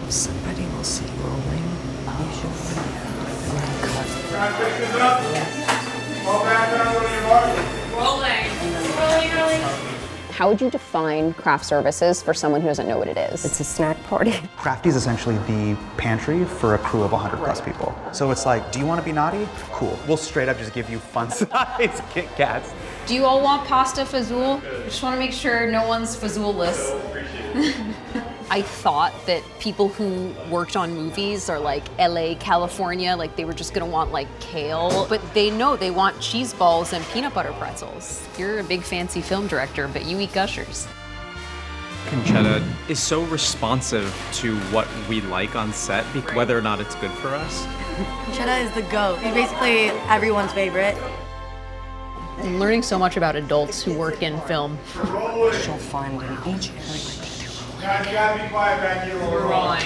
Somebody will see rolling, usually, and then cut. How would you define craft services for someone who doesn't know what it is? It's a snack party. Crafty is essentially the pantry for a crew of 100 plus people. So it's like, do you want to be naughty? Cool. We'll straight up just give you fun size Kit Kats. Do you all want pasta fazool? Just want to make sure no one's fazoolless. I thought that people who worked on movies or like LA, California, like they were just gonna want like kale, but they know they want cheese balls and peanut butter pretzels. You're a big fancy film director, but you eat Gushers. Concetta is so responsive to what we like on set, whether or not it's good for us. Concetta is the GOAT. He's basically everyone's favorite. I'm learning so much about adults who work in film. She'll find in each area. Guys, gotta be quiet back here. We're rolling.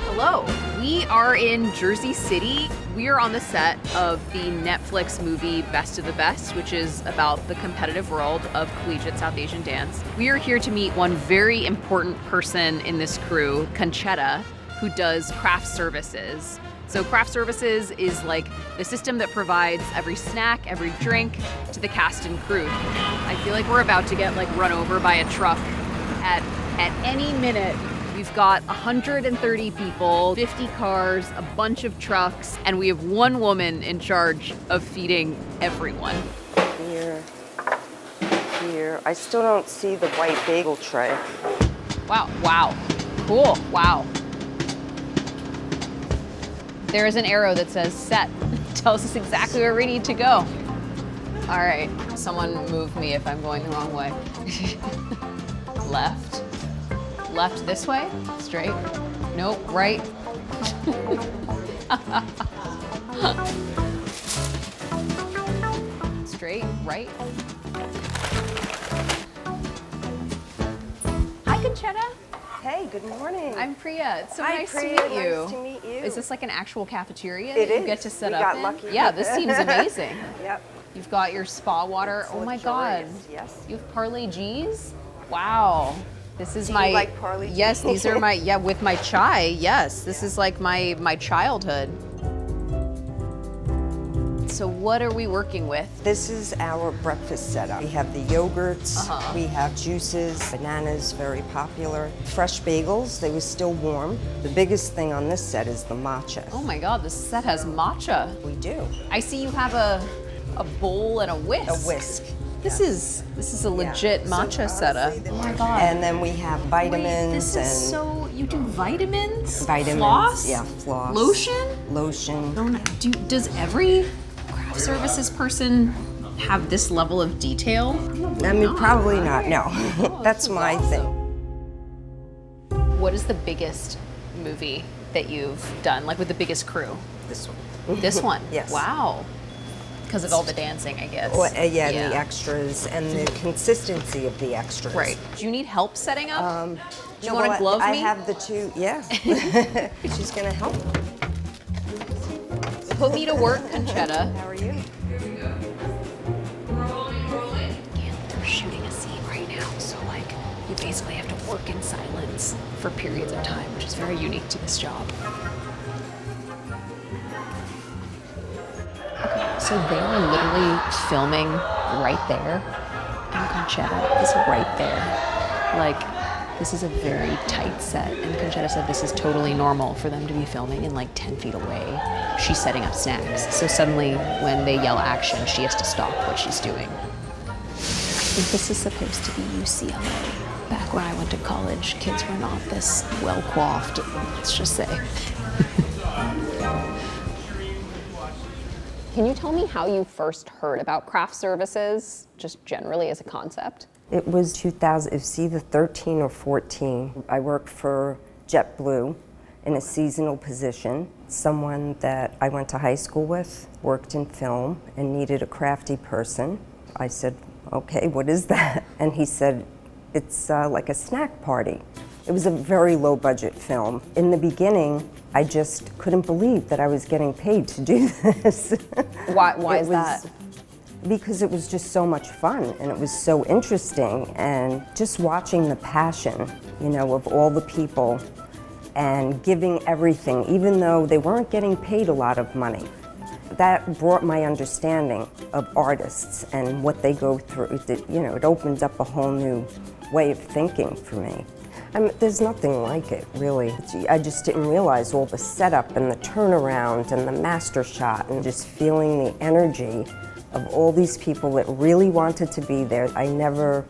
Hello, we are in Jersey City. We are on the set of the Netflix movie Best of the Best, which is about the competitive world of collegiate South Asian dance. We are here to meet one very important person in this crew, Concetta, who does craft services. So craft services is like the system that provides every snack, every drink to the cast and crew. I feel like we're about to get like run over by a truck at any minute. We've got 130 people, 50 cars, a bunch of trucks, and we have one woman in charge of feeding everyone. Here. I still don't see the white bagel tray. Wow, cool, wow. There is an arrow that says set. Tells us exactly where we need to go. All right, someone move me if I'm going the wrong way. Left. Left this way, straight. Nope, right. Straight, right. Hi, Concetta. Hey, good morning. I'm Priya. It's so Hi, nice Priya. to meet you. Nice to meet you. Is this like an actual cafeteria It that you is. get to set We up got in? lucky. Yeah, this seems amazing. Yep. You've got your spa water. Oh my God. Luxurious, yes. You have Parley G's? Wow. This is Do my you like Parley G? Yes, these are my with my chai. Yes, this is like my childhood. So what are we working with? This is our breakfast setup. We have the yogurts, we have juices, bananas, very popular. Fresh bagels, they were still warm. The biggest thing on this set is the matcha. Oh my God, this set has matcha. We do. I see you have a bowl and a whisk. A whisk. This is a legit matcha setup. Oh my God. And then we have vitamins. Wait, this and is so, you do vitamins? vitamins. Floss? Yeah, floss. Lotion? Lotion. Does every craft services person have this level of detail? I mean, probably not, no. That's my thing. What is the biggest movie that you've done, like with the biggest crew? This one. This one? Yes. Wow. Because of all the dancing, I guess. Well, yeah, the extras and the consistency of the extras. Right. Do you need help setting up? Do you No, want well, to glove I me? have the two, yeah. She's gonna help. Put me to work, Concetta. How are you? And they're shooting a scene right now, so like you basically have to work in silence for periods of time, which is very unique to this job. Okay, so they are literally filming right there, and Concetta is right there. Like, this is a very tight set, and Concetta said this is totally normal for them to be filming in like 10 feet away. She's setting up snacks, so suddenly when they yell action, she has to stop what she's doing. I think this is supposed to be UCLA. Back when I went to college, kids were not this well-coiffed, let's just say. Can you tell me how you first heard about craft services, just generally as a concept? It was 2000, it was either 13 or 14. I worked for JetBlue in a seasonal position. Someone that I went to high school with worked in film and needed a crafty person. I said, okay, what is that? And he said, it's like a snack party. It was a very low budget film. In the beginning, I just couldn't believe that I was getting paid to do this. Why is that? Because it was just so much fun and it was so interesting, and just watching the passion, you know, of all the people and giving everything, even though they weren't getting paid a lot of money. That brought my understanding of artists and what they go through. You know, it opened up a whole new way of thinking for me. There's nothing like it, really. I just didn't realize all the setup and the turnaround and the master shot and just feeling the energy of all these people that really wanted to be there. I never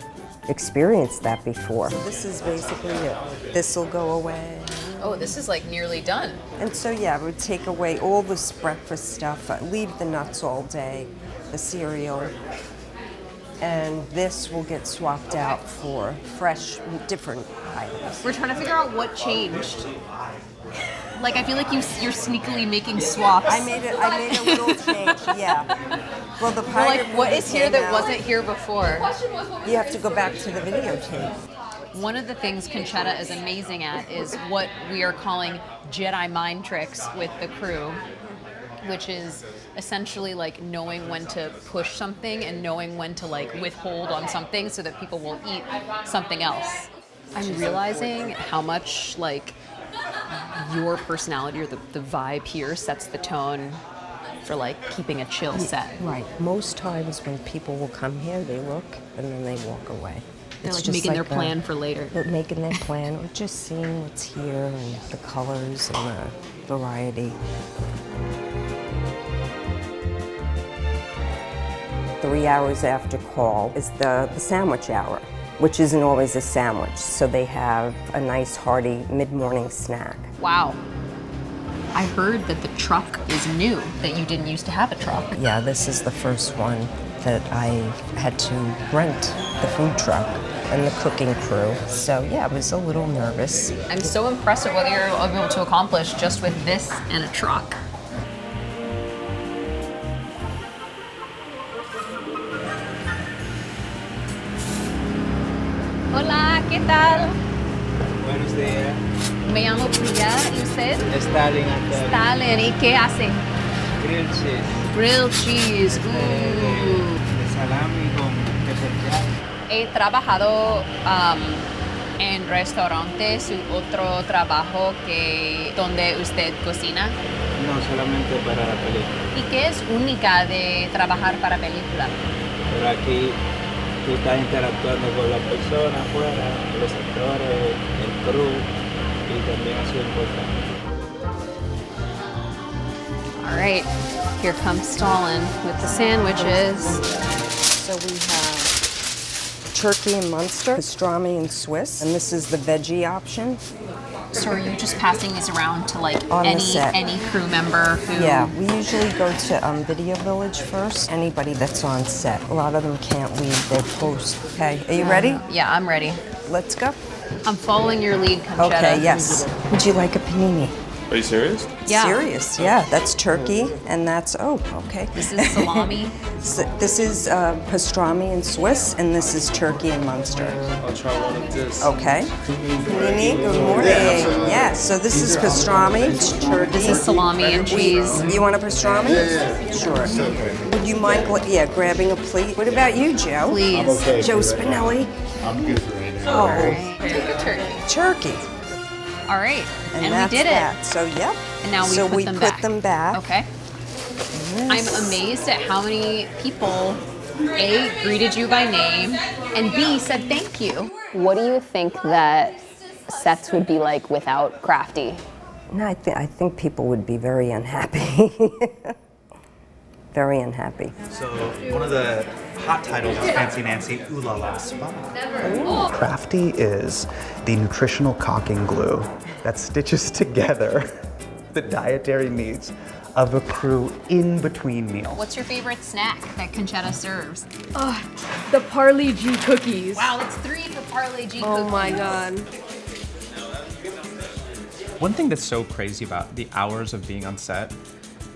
experienced that before. So this is basically it. This will go away. Oh, this is like nearly done. And so yeah, I would take away all this breakfast stuff, leave the nuts all day, the cereal, and this will get swapped out for fresh, different items. We're trying to figure out what changed. Like, I feel like you're sneakily making swaps. I made a little change, yeah. Well, the We're pirate like, what movie is here came that out. wasn't here before? You have to go back to the videotape. One of the things Concetta is amazing at is what we are calling Jedi mind tricks with the crew, which is essentially like knowing when to push something and knowing when to like withhold on something so that people will eat something else. I'm realizing how much like your personality or the vibe here sets the tone for like keeping a chill set. Right. Most times when people will come here, they look and then they walk away. They're like making their plan for later. They're making their plan, or just seeing what's here and the colors and the variety. 3 hours after call is the sandwich hour, which isn't always a sandwich. So they have a nice hearty mid-morning snack. Wow. I heard that the truck is new, that you didn't used to have a truck. Yeah, this is the first one that I had to rent the food truck and the cooking crew. So yeah, I was a little nervous. I'm so impressed at what you're able to accomplish just with this and a truck. Hola, ¿qué tal? Buenos días. Me llamo Priya, ¿y usted? Stalin acá. Stalin, ¿y qué hace? Grilled cheese. Grilled cheese. De salami con pepper. He trabajado en restaurantes u otro trabajo que donde usted cocina. No, solamente para la película. ¿Y qué es única de trabajar para película? Pero aquí tú estás interactuando con las personas afuera, los actores, el crew, y también ha sido importante. All right, here comes Stalin with the sandwiches. So we have turkey and Munster, pastrami and Swiss, and this is the veggie option. So are you just passing these around to like On the set. any crew member who? Yeah, we usually go to Video Village first. Anybody that's on set. A lot of them can't leave their post. Okay, are you ready? Yeah, I'm ready. Let's go. I'm following your lead, Concetta. Okay, yes. Would you like a panini? Are you serious? Yeah. Serious, yeah. That's turkey, and that's, oh, okay. This is salami. This is pastrami and Swiss, and this is turkey and Munster. I'll try one of this. Okay. Panini, good morning. Yeah, so this is pastrami, it's turkey. This is salami and cheese. You want a pastrami? Yeah. Sure. Would you mind, grabbing a plate? What about you, Joe? Please. I'm okay. Joe Spinelli? I'm good for right now. Oh, Take a turkey. turkey. All right, and we that's did that. it. So, yep. And now we so put we them put back. them back. Okay. Yes. I'm amazed at how many people, A, greeted you by name, and B, said thank you. What do you think that sets would be like without Crafty? No, I think people would be very unhappy. Very unhappy. So one of the hot titles is Fancy Nancy Ooh La La Spa. Crafty is the nutritional caulking glue that stitches together the dietary needs of a crew in between meals. What's your favorite snack that Concetta serves? The Parley G cookies. Wow, that's 3 for Parley G Oh my god. One thing that's so crazy about the hours of being on set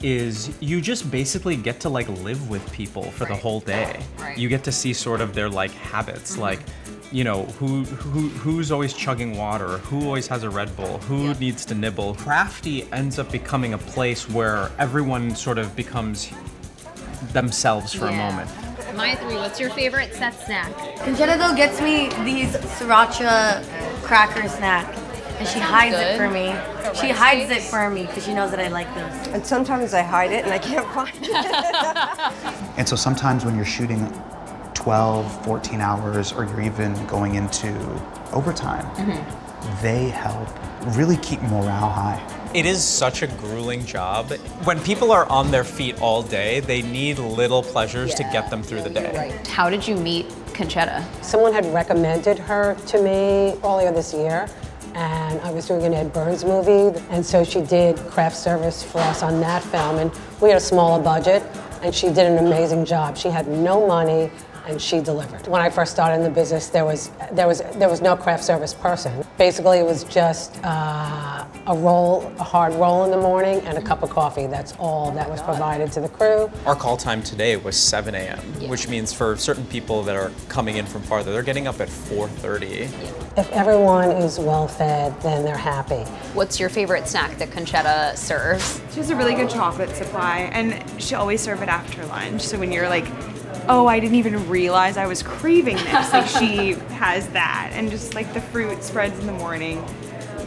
is you just basically get to like live with people for the whole day. Right. You get to see sort of their like habits. Like you know, who's always chugging water, who always has a Red Bull, who needs to nibble. Crafty ends up becoming a place where everyone sort of becomes themselves for a moment. Maitreyi, what's your favorite set snack? Concetta though gets me these sriracha cracker snack, and she hides it for me. She hides it for me because she knows that I like those. And sometimes I hide it and I can't find it. And so sometimes when you're shooting 12, 14 hours, or you're even going into overtime, they help really keep morale high. It is such a grueling job. When people are on their feet all day, they need little pleasures to get them through the day. How did you meet Concetta? Someone had recommended her to me earlier this year, and I was doing an Ed Burns movie, and so she did craft service for us on that film, and we had a smaller budget, and she did an amazing job. She had no money, and she delivered. When I first started in the business, there was no craft service person. Basically, it was just a hard roll in the morning, and a cup of coffee. That's all that was provided to the crew. Our call time today was 7 a.m., which means for certain people that are coming in from farther, they're getting up at 4:30. If everyone is well fed, then they're happy. What's your favorite snack that Concetta serves? She has a really good chocolate supply, and she always serves it after lunch. So when you're like, oh, I didn't even realize I was craving this, like she has that. And just like the fruit spreads in the morning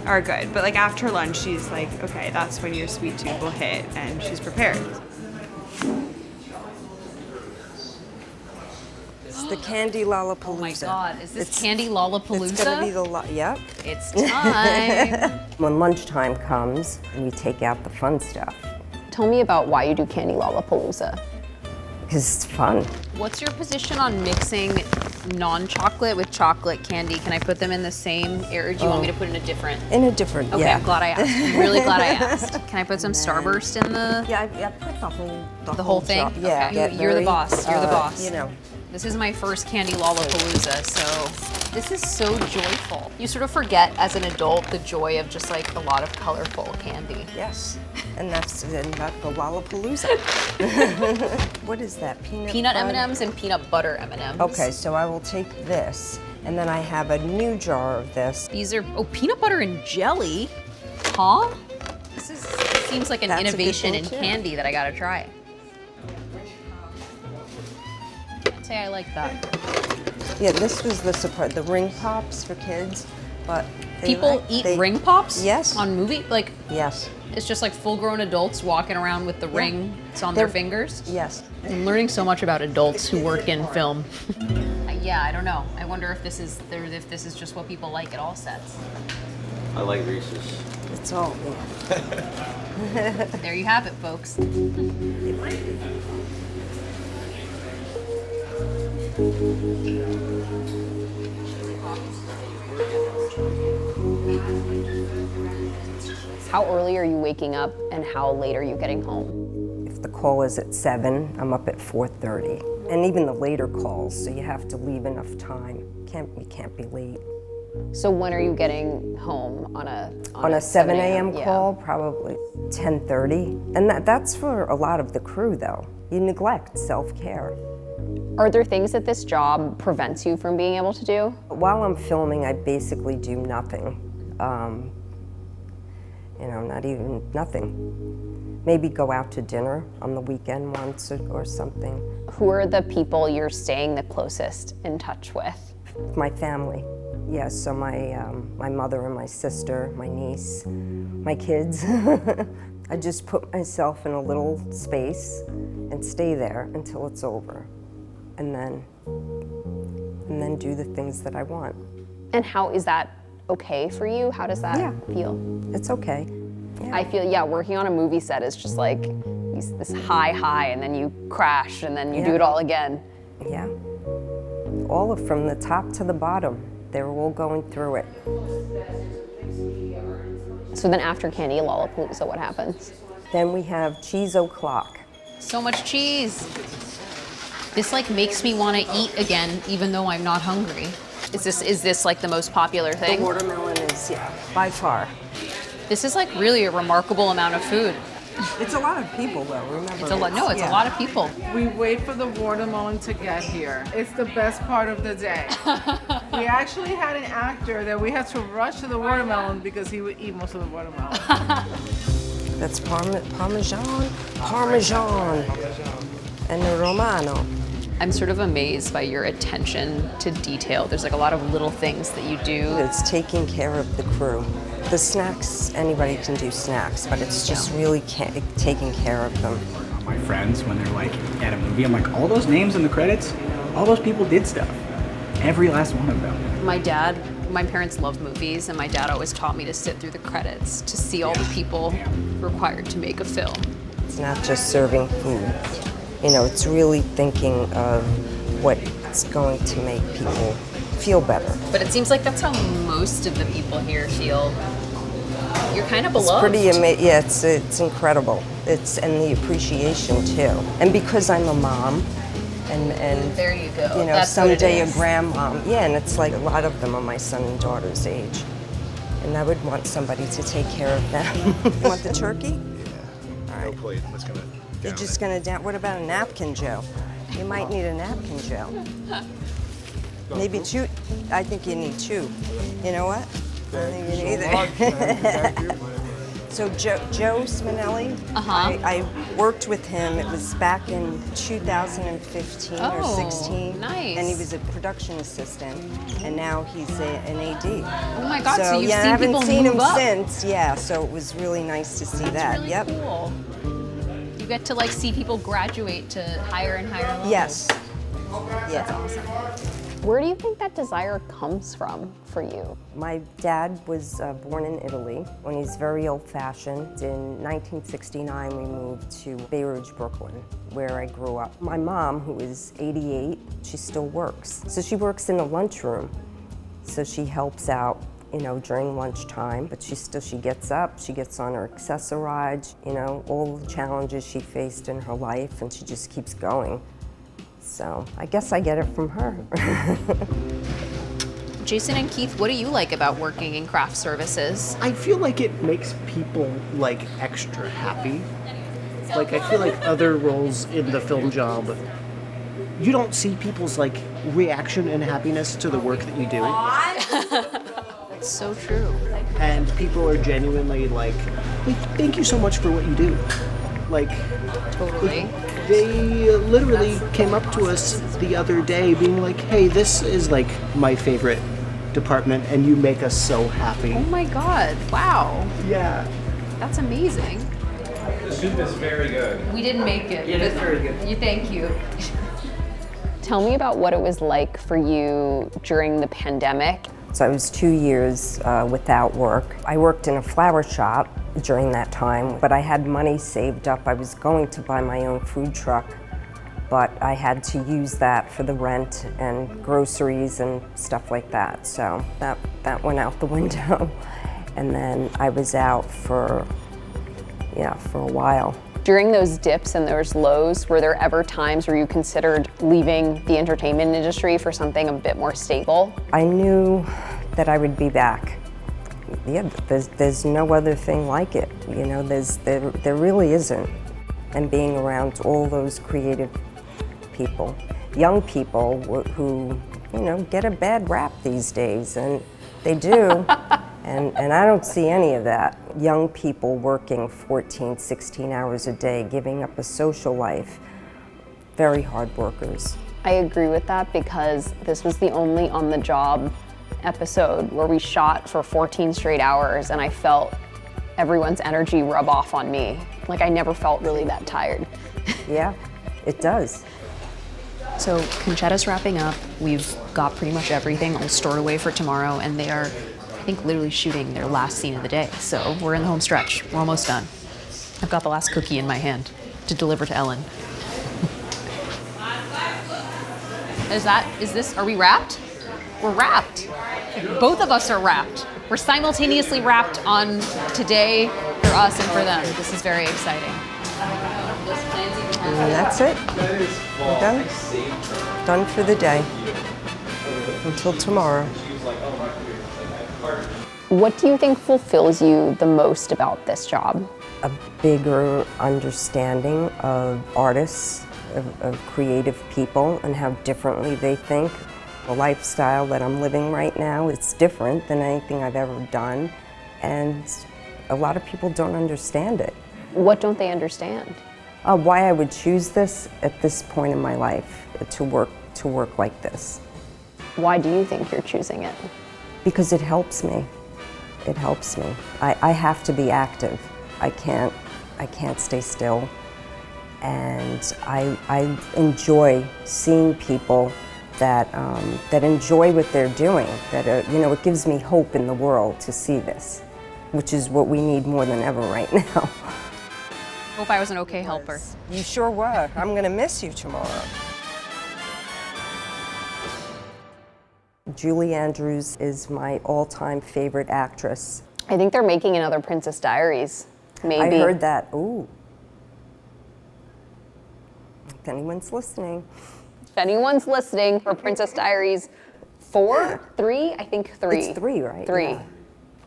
are good. But like after lunch, she's like, okay, that's when your sweet tooth will hit, and she's prepared. It's the candy Lollapalooza. Oh my God, is this candy Lollapalooza? It's gonna be the yep. It's time. When lunchtime comes, we take out the fun stuff. Tell me about why you do Candy Lollapalooza. Because it's fun. What's your position on mixing non-chocolate with chocolate candy? Can I put them in the same area, or do you want me to put in a different? In a different, Okay, yeah. I'm glad I asked. I'm really glad I asked. Can I put some Starburst in the? Yeah, I put The whole thing? jar. Yeah. Okay. You're the boss. You're the boss. You know. This is my first Candy Lollapalooza, so this is so joyful. You sort of forget as an adult the joy of just like a lot of colorful candy. Yes. And that's the Lollapalooza. What is that? Peanut M&Ms and peanut butter M&Ms. Okay, so I will take this, and then I have a new jar of this. These are, peanut butter and jelly? Huh? Seems like an That's a good innovation thing, in too. candy that I gotta try. I'd say I like that. Yeah, this was the surprise, the ring pops for kids, but People eat ring pops? Yes. On movie? Like, Yes. it's just like full-grown adults walking around with the rings on their fingers? Yes. I'm learning so much about adults who work in film. Yeah, I don't know. I wonder if this is just what people like at all sets. I like Reese's. It's all There you have it, folks. How early are you waking up, and how late are you getting home? If the call is at 7, I'm up at 4:30. And even the later calls, so you have to leave enough time. You can't be late. So when are you getting home on a 7 a.m. Yeah. call, probably 10:30. And that's for a lot of the crew, though. You neglect self-care. Are there things that this job prevents you from being able to do? While I'm filming, I basically do nothing. Not even nothing. Maybe go out to dinner on the weekend once or something. Who are the people you're staying the closest in touch with? My family. Yes, so my mother and my sister, my niece, my kids. I just put myself in a little space and stay there until it's over. And then do the things that I want. And how is that okay for you? How does that feel? It's okay. Yeah. I feel, working on a movie set is just like this high, and then you crash, and then you do it all again. Yeah. All from the top to the bottom. They're all going through it. So then after Candy Lollapalooza, what happens? Then we have Cheese O'Clock. So much cheese. This like makes me want to eat again, even though I'm not hungry. Is this like the most popular thing? The watermelon is, by far. This is like really a remarkable amount of food. It's a lot of people, though. Remember, It's a lot. No, it's a lot of people. We wait for the watermelon to get here. It's the best part of the day. We actually had an actor that we had to rush to the watermelon because he would eat most of the watermelon. That's Parmesan, and the Romano. I'm sort of amazed by your attention to detail. There's like a lot of little things that you do. It's taking care of the crew. The snacks, anybody can do snacks, but it's just really taking care of them. My friends, when they're like at a movie, I'm like, all those names in the credits, all those people did stuff. Every last one of them. My parents love movies, and my dad always taught me to sit through the credits to see all the people required to make a film. It's not just serving food. You know, it's really thinking of what's going to make people feel better. But it seems like that's how most of the people here feel. You're kind of It's beloved. pretty amazing. Yeah, it's incredible. And the appreciation too. And because I'm a mom, and there you go. You know, That's what it someday a is. grandmom. Yeah, and it's like a lot of them are my son and daughter's age, and I would want somebody to take care of them. You want the turkey? All right. No plate. That's gonna. You're just gonna down. What about a napkin, Joe? You might need a napkin, Joe. Maybe two. I think you need two. You know what? I think you need either. So Joe Spinelli, I worked with him. It was back in 2015 or 16. Nice. And he was a production assistant, and now he's an AD. Oh my God, so you've yeah, seen I haven't people seen move him up. since. Yeah, so it was really nice to see that. Really Yep. cool. You get to like see people graduate to higher and higher levels. Yes. Yeah. That's awesome. Where do you think that desire comes from for you? My dad was born in Italy when he's very old-fashioned. In 1969, we moved to Bay Ridge, Brooklyn, where I grew up. My mom, who is 88, she still works. So she works in the lunchroom. So she helps out, you know, during lunchtime, but she gets up, she gets on her accessoride, you know, all the challenges she faced in her life, and she just keeps going. So I guess I get it from her. Jason and Keith, what do you like about working in craft services? I feel like it makes people like extra happy. Like I feel like other roles in the film job, you don't see people's like reaction and happiness to the work that you do. It's so true. And people are genuinely like, hey, thank you so much for what you do. Like, totally. They literally came up to us the other day being like, hey, this is like my favorite department and you make us so happy. Oh my God, wow. Yeah. That's amazing. The soup is very good. We didn't make it. It is very good. Thank you. Tell me about what it was like for you during the pandemic. So I was 2 years without work. I worked in a flower shop during that time, but I had money saved up. I was going to buy my own food truck, but I had to use that for the rent and groceries and stuff like that. So that went out the window. And then I was out for a while. During those dips and those lows, were there ever times where you considered leaving the entertainment industry for something a bit more stable? I knew that I would be back. Yeah, there's no other thing like it. You know, there really isn't. And being around all those creative people, young people who, you know, get a bad rap these days, and they do. And I don't see any of that. Young people working 14, 16 hours a day, giving up a social life, very hard workers. I agree with that because this was the only on-the-job episode where we shot for 14 straight hours and I felt everyone's energy rub off on me. Like I never felt really that tired. Yeah, it does. So Concetta's wrapping up. We've got pretty much everything all stored away for tomorrow, and they are, I think, literally shooting their last scene of the day. So we're in the home stretch. We're almost done. I've got the last cookie in my hand to deliver to Ellen. Are we wrapped? We're wrapped. Both of us are wrapped. We're simultaneously wrapped on today for us and for them. This is very exciting. And that's it. We're done. Done for the day. Until tomorrow. What do you think fulfills you the most about this job? A bigger understanding of artists, of creative people, and how differently they think. The lifestyle that I'm living right now, it's different than anything I've ever done, and a lot of people don't understand it. What don't they understand? Why I would choose this at this point in my life, to work like this. Why do you think you're choosing it? Because it helps me. It helps me. I have to be active. I can't stay still. And I enjoy seeing people that enjoy what they're doing. That it gives me hope in the world to see this, which is what we need more than ever right now. Hope I was an okay helper. You sure were. I'm gonna miss you tomorrow. Julie Andrews is my all-time favorite actress. I think they're making another Princess Diaries, maybe. I heard that. Ooh. If anyone's listening. If anyone's listening for Princess Diaries 4, 3, I think 3. It's 3, right? 3. Yeah.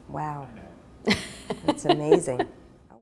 Wow. It's amazing.